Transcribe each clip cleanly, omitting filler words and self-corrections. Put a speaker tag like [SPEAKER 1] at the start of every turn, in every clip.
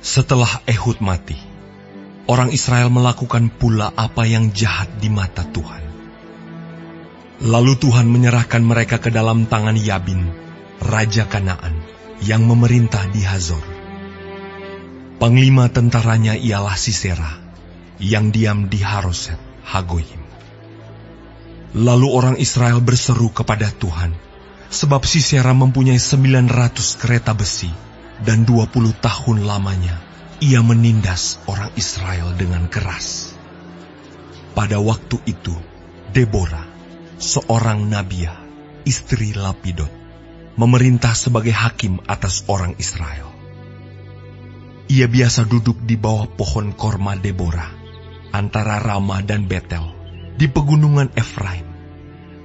[SPEAKER 1] Setelah Ehud mati, orang Israel melakukan pula apa yang jahat di mata Tuhan. Lalu Tuhan menyerahkan mereka ke dalam tangan Yabin, Raja Kanaan, yang memerintah di Hazor. Panglima tentaranya ialah Sisera, yang diam di Haroset Hagoyim. Lalu orang Israel berseru kepada Tuhan, sebab Sisera mempunyai 900 kereta besi, dan 20 tahun lamanya ia menindas orang Israel dengan keras. Pada waktu itu, Deborah, seorang nabiah, istri Lapidot, memerintah sebagai hakim atas orang Israel. Ia biasa duduk di bawah pohon korma Deborah, antara Rama dan Betel, di pegunungan Efraim,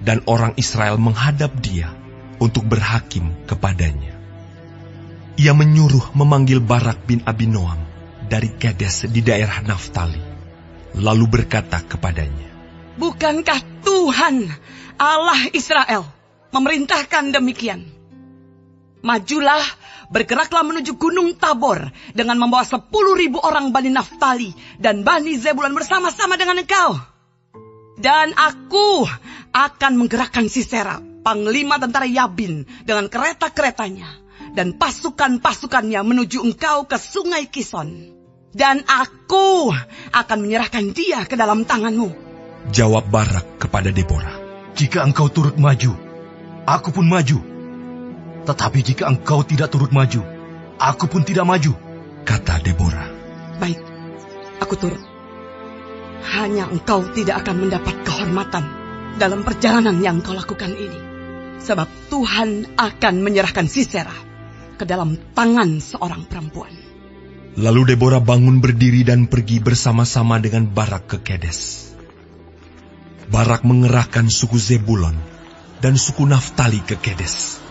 [SPEAKER 1] dan orang Israel menghadap dia untuk berhakim kepadanya. Ia menyuruh memanggil Barak bin Abinoam dari Kedes di daerah Naftali, lalu berkata kepadanya,
[SPEAKER 2] "Bukankah Tuhan, Allah Israel, memerintahkan demikian? Majulah, bergeraklah menuju Gunung Tabor dengan membawa 10.000 orang Bani Naftali dan Bani Zebulun bersama-sama dengan engkau. Dan aku akan menggerakkan Sisera, panglima tentara Yabin, dengan kereta-keretanya dan pasukan-pasukannya menuju engkau ke sungai Kison. Dan aku akan menyerahkan dia ke dalam tanganmu."
[SPEAKER 1] Jawab Barak kepada Deborah,
[SPEAKER 3] "Jika engkau turut maju, aku pun maju. Tetapi jika engkau tidak turut maju, aku pun tidak maju,"
[SPEAKER 1] kata Deborah.
[SPEAKER 2] "Baik, aku turut. Hanya engkau tidak akan mendapat kehormatan dalam perjalanan yang kau lakukan ini, sebab Tuhan akan menyerahkan Sisera ke dalam tangan seorang perempuan."
[SPEAKER 1] Lalu Deborah bangun berdiri dan pergi bersama-sama dengan Barak ke Kedes. Barak mengerahkan suku Zebulon dan suku Naftali ke Kedes.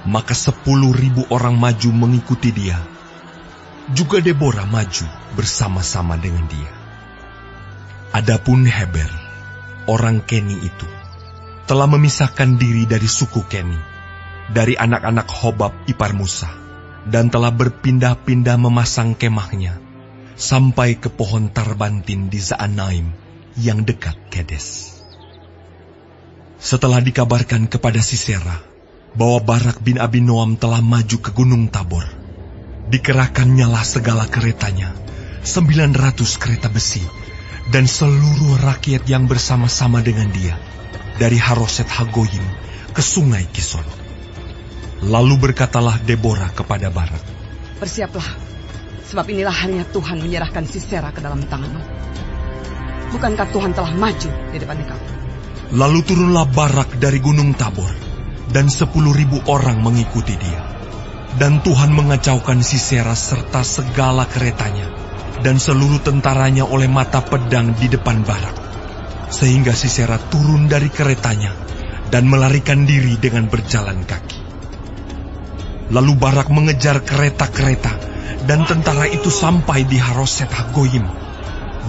[SPEAKER 1] Maka 10.000 orang maju mengikuti dia. Juga Deborah maju bersama-sama dengan dia. Adapun Heber, orang Keni itu, telah memisahkan diri dari suku Keni, dari anak-anak Hobab ipar Musa, dan telah berpindah-pindah memasang kemahnya sampai ke pohon Tarbantin di Zaanaim yang dekat Kedes. Setelah dikabarkan kepada Sisera bahwa Barak bin Abinoam telah maju ke Gunung Tabor, dikerahkannyalah segala keretanya, 900 kereta besi, dan seluruh rakyat yang bersama-sama dengan dia, dari Haroset Hagoyim ke sungai Kison. Lalu berkatalah Deborah kepada Barak,
[SPEAKER 2] "Bersiaplah, sebab inilah harinya Tuhan menyerahkan Sisera ke dalam tanganmu. Bukankah Tuhan telah maju di depan engkau?"
[SPEAKER 1] Lalu turunlah Barak dari Gunung Tabor, dan 10.000 orang mengikuti dia. Dan Tuhan mengacaukan Sisera serta segala keretanya, dan seluruh tentaranya oleh mata pedang di depan Barak, sehingga Sisera turun dari keretanya dan melarikan diri dengan berjalan kaki. Lalu Barak mengejar kereta-kereta, dan tentara itu sampai di Haroset Hagoyim,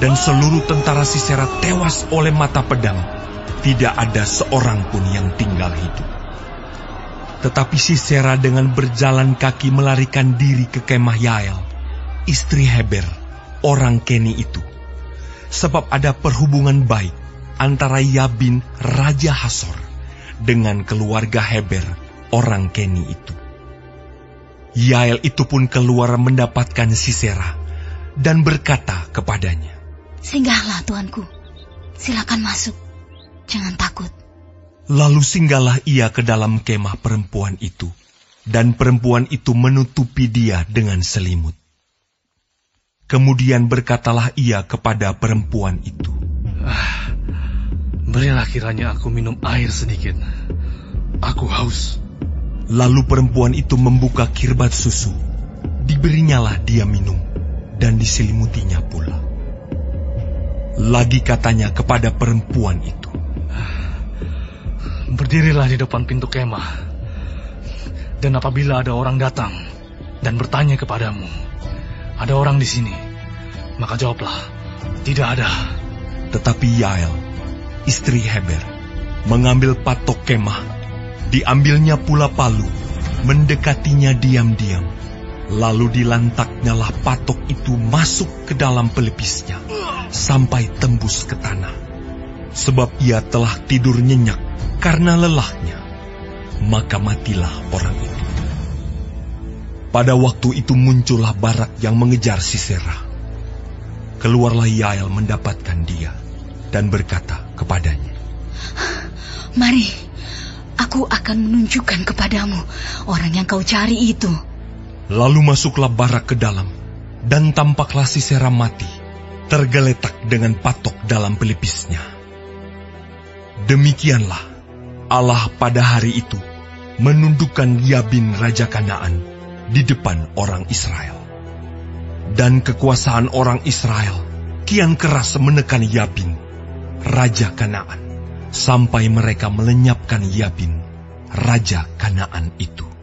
[SPEAKER 1] dan seluruh tentara Sisera tewas oleh mata pedang. Tidak ada seorang pun yang tinggal hidup. Tetapi Sisera dengan berjalan kaki melarikan diri ke kemah Yael, istri Heber, orang Keni itu, sebab ada perhubungan baik antara Yabin, Raja Hasor, dengan keluarga Heber, orang Keni itu. Yael itu pun keluar mendapatkan Sisera dan berkata kepadanya,
[SPEAKER 4] "Singgahlah tuanku, silakan masuk, jangan takut."
[SPEAKER 1] Lalu singgahlah ia ke dalam kemah perempuan itu, dan perempuan itu menutupi dia dengan selimut. Kemudian berkatalah ia kepada perempuan itu,
[SPEAKER 3] "Berilah kiranya aku minum air sedikit. Aku haus."
[SPEAKER 1] Lalu perempuan itu membuka kirbat susu, diberinyalah dia minum, dan diselimutinya pula. Lagi katanya kepada perempuan itu,
[SPEAKER 3] "Berdirilah di depan pintu kemah, dan apabila ada orang datang dan bertanya kepadamu, 'Ada orang di sini?' maka jawablah, 'Tidak ada.'"
[SPEAKER 1] Tetapi Yael, istri Heber, mengambil patok kemah, diambilnya pula palu, mendekatinya diam-diam, Lalu dilantaknyalah patok itu masuk ke dalam pelepisnya, sampai tembus ke tanah. Sebab ia telah tidur nyenyak karena lelahnya, maka matilah orang itu. Pada waktu itu muncullah Barak yang mengejar Sisera. Keluarlah Yael mendapatkan dia, dan berkata kepadanya,
[SPEAKER 4] "Mari, aku akan menunjukkan kepadamu orang yang kau cari itu."
[SPEAKER 1] Lalu masuklah Barak ke dalam, dan tampaklah Sisera mati, tergeletak dengan patok dalam pelepisnya. Demikianlah Allah pada hari itu menundukkan Yabin Raja Kanaan di depan orang Israel. Dan kekuasaan orang Israel kian keras menekan Yabin, Raja Kanaan, sampai mereka melenyapkan Yabin, Raja Kanaan itu.